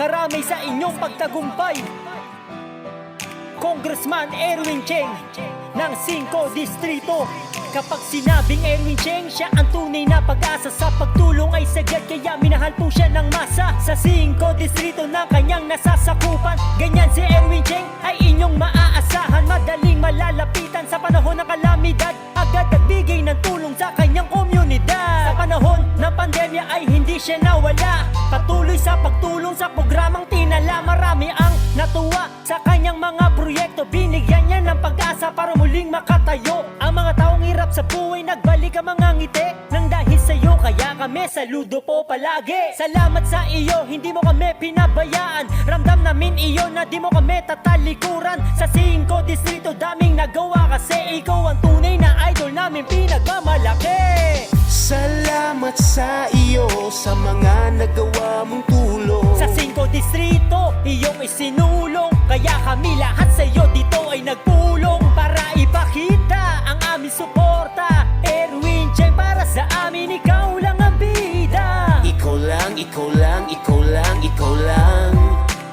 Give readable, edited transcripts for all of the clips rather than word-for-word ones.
Karamay sa inyong pagtagumpay. Congressman Erwin Cheng ng 5 Distrito. Kapag sinabing Erwin Cheng, siya ang tunay na pag-asa. Sa pagtulong ay sagad, kaya minahal po siya ng masa. Sa 5 Distrito na kanyang nasasakupan, ganyan si Erwin Cheng ay inyong maaasahan. Madaling malalapitan sa panahon ng kalamidad, agad nagbigay ng tulong sa kanyang komunidad. Sa panahon ng pandemya ay hindi siya nawala, patuloy sa pagtulong sa programang tinala. Marami ang natuwa sa kanyang mga proyekto, binigyan niya ng pag-asa para muling makatayo. Ang mga taong hirap sa buhay, nagbalik ang mga ngiti nang dahil sa'yo, kaya kami saludo po palagi. Salamat sa iyo, hindi mo kami pinabayaan. Ramdam namin iyo na di mo kami tatalikuran. Sa 5 Distrito daming nagawa, kasi ikaw ang tunay na idol namin pinagmamalaki. Salamat sa iyo sa mga nagawa mong tulong. Sa 5 Distrito, iyong isinulong, kaya kami lahat sa iyo dito ay nagpulong para ipakita ang aming suporta. Erwin Cheng, para sa amin ikaw lang ang bida. Ikaw lang, ikaw lang, ikaw lang, ikaw lang,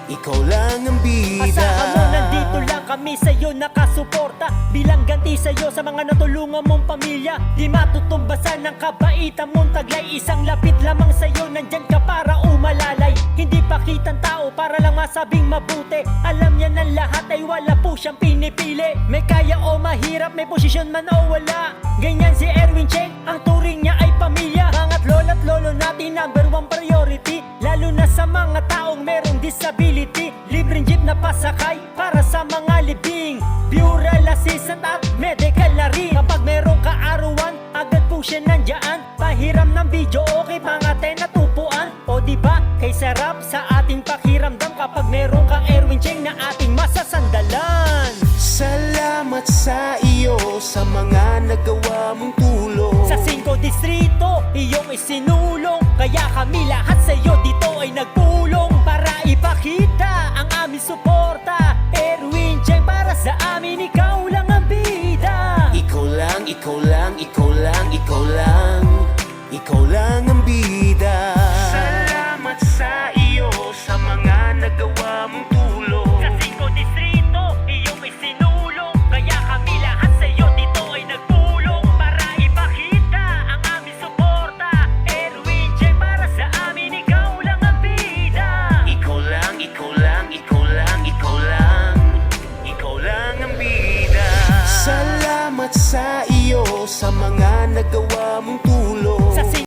ikaw lang ang bida. Asahan mo, nandito lang kami sa'yo nakasuporta, bilang ganti sa'yo sa mga natulungan mong pamilya. Di matutumbasan ng kabaitan mong taglay, isang lapit lamang sa'yo, nandyan ka para umalalay. Hindi pa kitang tao para lang masabing mabuti, alam niya ng lahat ay wala po siyang pinipili. May kaya o mahirap, may posisyon man o wala, ganyan si Erwin Cheng, ang turing niya ay pamilya. Mangat lolo't lolo natin, #1 priority, lalo na sa mga taong merong disability. Libreng jeep na pasakay para sa mga libing, bureau assistant at medical na rin. Kapag merong kaarawan, agad po siya nandyan. Pahiram ng video, okay, pangate na tupuan. O diba, kay sarap sa ating pakiramdam kapag merong kang Erwin Cheng na ating masasandalan. Salamat sa iyo sa mga nagawa mong tulong. Sa 5 Distrito, iyong isinulong, kaya kami lahat sa iyo dito